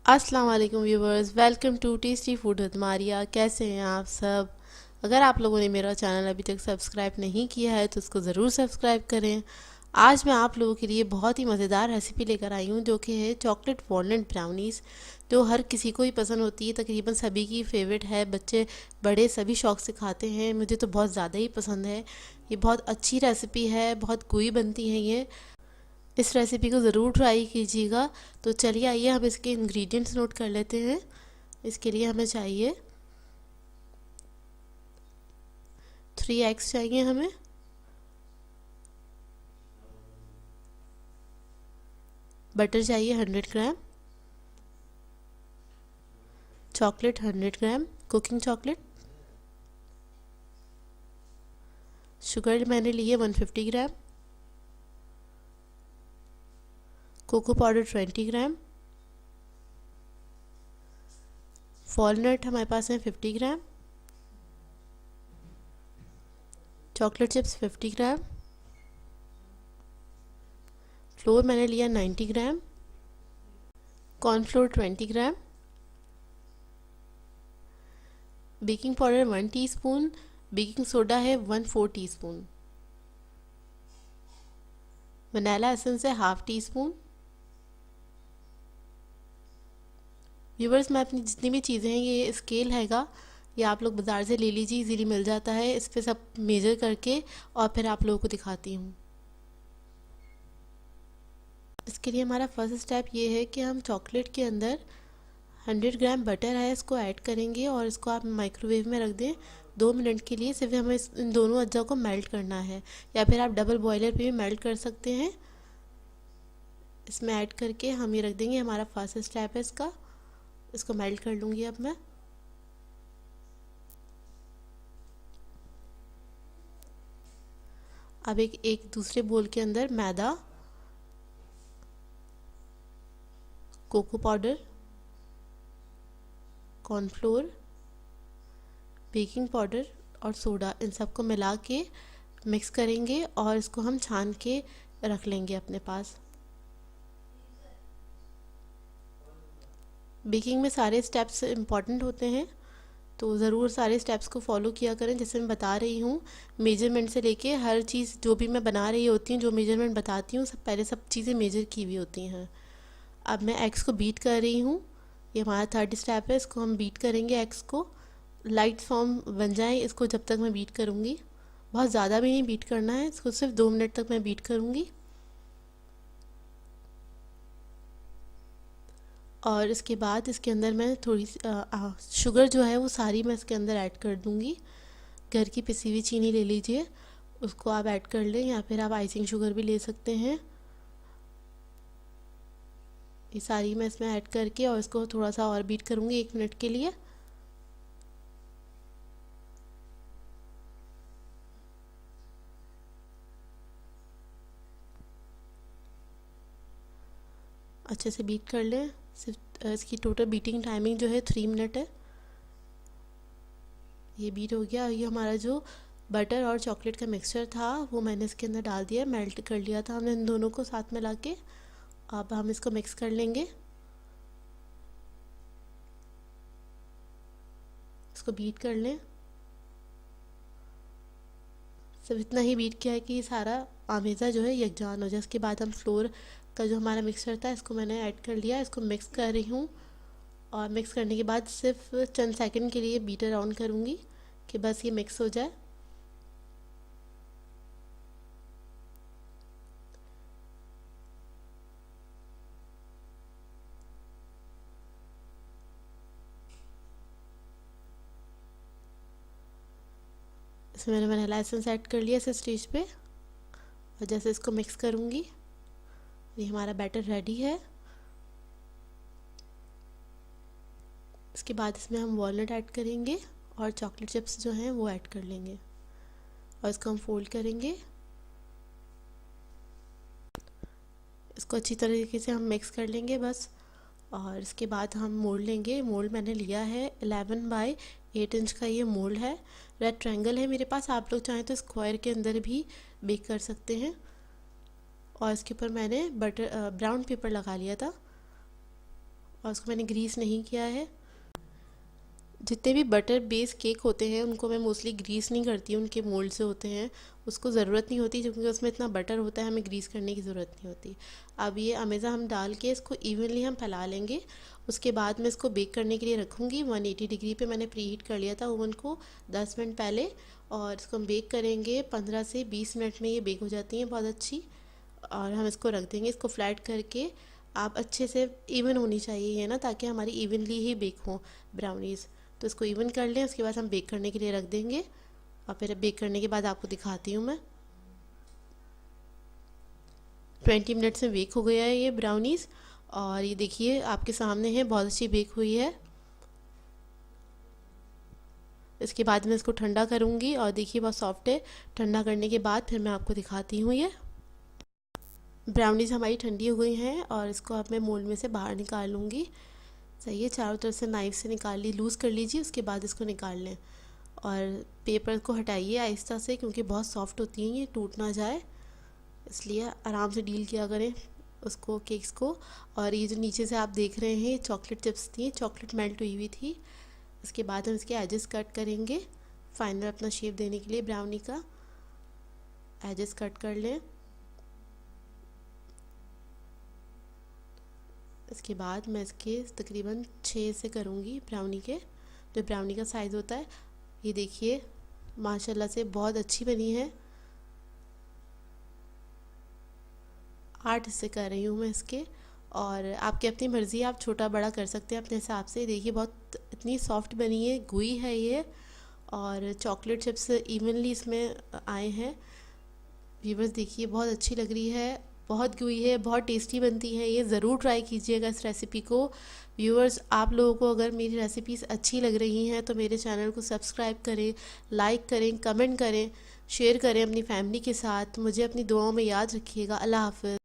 अस्सलाम वालेकुम viewers, welcome to tasty food with Maria. कैसे हैं आप सब? अगर आप लोगों ने मेरा चैनल अभी तक सब्सक्राइब नहीं किया है तो उसको ज़रूर सब्सक्राइब करें। आज मैं आप लोगों के लिए बहुत ही मज़ेदार रेसिपी लेकर आई हूँ जो कि है चॉकलेट वॉलनट ब्राउनीज़, जो हर किसी को ही पसंद होती है। तकरीबन सभी की फेवरेट है, बच्चे बड़े सभी शौक से खाते हैं। मुझे तो बहुत ज़्यादा ही पसंद है। ये बहुत अच्छी रेसिपी है, बहुत गुई बनती है ये। इस रेसिपी को ज़रूर ट्राई कीजिएगा। तो चलिए आइए हम इसके इंग्रेडिएंट्स नोट कर लेते हैं। इसके लिए हमें चाहिए 3 एग्स चाहिए हमें, बटर चाहिए 100 gram, chocolate 100 gram cooking chocolate, sugar मैंने लिए 150 gram, cocoa powder 20 gram, walnut हमारे पास है 50 gram, chocolate chips 50 gram, flour मैंने लिया 90 gram, cornflour 20 gram, baking powder 1 teaspoon, baking soda है 1/4 टीस्पून, वनीला एसेंस है हाफ टी स्पून। व्यूवर्स, मैं अपनी जितनी भी चीज़ें हैं, ये स्केल हैगा, ये आप लोग बाज़ार से ले लीजिए, इजीली मिल जाता है। इस पे सब मेजर करके और फिर आप लोगों को दिखाती हूँ। इसके लिए हमारा फर्स्ट स्टेप ये है कि हम चॉकलेट के अंदर 100 ग्राम बटर है, इसको ऐड करेंगे और इसको आप माइक्रोवेव में रख दें 2 मिनट के लिए। सिर्फ हमें इन दोनों अज्जा को मेल्ट करना है, या फिर आप डबल बॉयलर पे भी मेल्ट कर सकते हैं। इसमें ऐड करके हम ये रख देंगे। हमारा फर्स्ट स्टेप है इसका। इसको मेल्ट कर लूँगी अब मैं। अब एक दूसरे बोल के अंदर मैदा, cocoa powder, cornflour, baking powder और सोडा, इन सबको मिला के मिक्स करेंगे और इसको हम छान के रख लेंगे अपने पास। बेकिंग में सारे स्टेप्स इम्पॉर्टेंट होते हैं, तो ज़रूर सारे स्टेप्स को फॉलो किया करें। जैसे मैं बता रही हूँ, मेजरमेंट से लेके हर चीज़ जो भी मैं बना रही होती हूँ, जो मेजरमेंट बताती हूँ, सब पहले सब चीज़ें मेजर की हुई होती हैं। अब मैं एग्स को बीट कर रही हूँ। ये हमारा थर्ड स्टेप है। इसको हम बीट करेंगे, एग्स को लाइट फॉर्म बन जाए इसको जब तक मैं बीट करूँगी। बहुत ज़्यादा भी नहीं बीट करना है इसको, सिर्फ 2 मिनट तक मैं बीट करूँगी। और इसके बाद इसके अंदर मैं थोड़ी सी शुगर जो है वो सारी मैं इसके अंदर ऐड कर दूँगी। घर की पिसी हुई चीनी ले लीजिए, उसको आप ऐड कर लें, या फिर आप आइसिंग शुगर भी ले सकते हैं। ये सारी मैं इसमें ऐड करके और इसको थोड़ा सा और बीट करूँगी 1 मिनट के लिए। अच्छे से बीट कर लें। सिर्फ इसकी टोटल बीटिंग टाइमिंग जो है 3 मिनट है। ये बीट हो गया। ये हमारा जो बटर और चॉकलेट का मिक्सचर था वो मैंने इसके अंदर डाल दिया, मेल्ट कर लिया था हमने इन दोनों को साथ में लाके। अब हम इसको मिक्स कर लेंगे, इसको बीट कर लें। सिर्फ इतना ही बीट किया है कि सारा आमेज़ा जो है यकजान हो जाए। इसके बाद हम फ्लोर का जो हमारा मिक्सचर था इसको मैंने ऐड कर लिया, इसको मिक्स कर रही हूँ। और मिक्स करने के बाद सिर्फ चंद सेकंड के लिए बीटर ऑन करूँगी कि बस ये मिक्स हो जाए। इसमें मैंने वनीला एसेंस ऐड कर लिया इस स्टेज पे, और जैसे इसको मिक्स करूँगी, ये हमारा बैटर रेडी है। इसके बाद इसमें हम वॉलनट ऐड करेंगे और चॉकलेट चिप्स जो हैं वो ऐड कर लेंगे और इसको हम फोल्ड करेंगे। इसको अच्छी तरीके से हम मिक्स कर लेंगे बस। और इसके बाद हम मोल्ड लेंगे। मोल्ड मैंने लिया है 11/8 इंच का, ये मोल्ड है। रेड ट्रायंगल है मेरे पास, आप लोग चाहें तो स्क्वायर के अंदर भी बेक कर सकते हैं। और इसके ऊपर मैंने ब्राउन पेपर लगा लिया था और उसको मैंने ग्रीस नहीं किया है। जितने भी बटर बेस केक होते हैं उनको मैं मोस्टली ग्रीस नहीं करती हूँ, उनके मोल्ड से होते हैं, उसको ज़रूरत नहीं होती क्योंकि उसमें इतना बटर होता है, हमें ग्रीस करने की ज़रूरत नहीं होती। अब ये अमेज़ा हम डाल के इसको इवनली हम फैला लेंगे। उसके बाद मैं इसको बेक करने के लिए रखूँगी। 180 डिग्री पे मैंने प्री हीट कर लिया था ओवन को 10 मिनट पहले, और इसको हम बेक करेंगे 15 से 20 मिनट में। ये बेक हो जाती हैं बहुत अच्छी, और हम इसको रख देंगे। इसको फ्लैट करके आप अच्छे से इवन होनी चाहिए है ना, ताकि हमारी इवनली ही बेक हो ब्राउनीज़। तो इसको इवन कर लें, उसके बाद हम बेक करने के लिए रख देंगे, और फिर बेक करने के बाद आपको दिखाती हूँ मैं। 20 मिनट्स में बेक हो गया है ये ब्राउनीज़, और ये देखिए आपके सामने है, बहुत अच्छी बेक हुई है। इसके बाद मैं इसको ठंडा करूँगी, और देखिए बहुत सॉफ्ट है। ठंडा करने के बाद फिर मैं आपको दिखाती हूँ। ये ब्राउनीज़ हमारी ठंडी हो गई हैं, और इसको अब मैं मोल्ड में से बाहर निकाल लूँगी। सही है, चारों तरफ से नाइफ से निकाल ली, लूज़ कर लीजिए, उसके बाद इसको निकाल लें। और पेपर को हटाइए आहिस्ता से, क्योंकि बहुत सॉफ्ट होती हैं, ये टूट ना जाए, इसलिए आराम से डील किया करें उसको, केक्स को। और ये जो नीचे से आप देख रहे हैं, चॉकलेट चिप्स थी, चॉकलेट मेल्ट हुई हुई थी। उसके बाद हम इसके एजेस कट करेंगे, फाइनल अपना शेप देने के लिए ब्राउनी का एजेस कट कर लें। इसके बाद मैं इसके तकरीबन 6 से करूँगी ब्राउनी के, जो ब्राउनी का साइज़ होता है। ये देखिए माशाल्लाह से बहुत अच्छी बनी है। 8 हिस्से कर रही हूँ मैं इसके, और आपकी अपनी मर्ज़ी, आप छोटा बड़ा कर सकते हैं अपने हिसाब से। देखिए बहुत इतनी सॉफ्ट बनी है, गुई है ये, और चॉकलेट चिप्स इवनली इसमें आए हैं। व्यूवर्स देखिए बहुत अच्छी लग रही है, बहुत गुई है, बहुत टेस्टी बनती है। ये ज़रूर ट्राई कीजिएगा इस रेसिपी को। व्यूवर्स आप लोगों को अगर मेरी रेसिपीज़ अच्छी लग रही हैं तो मेरे चैनल को सब्सक्राइब करें, लाइक करें, कमेंट करें, शेयर करें अपनी फैमिली के साथ। मुझे अपनी दुआओं में याद रखिएगा। अल्लाह हाफ़िज़।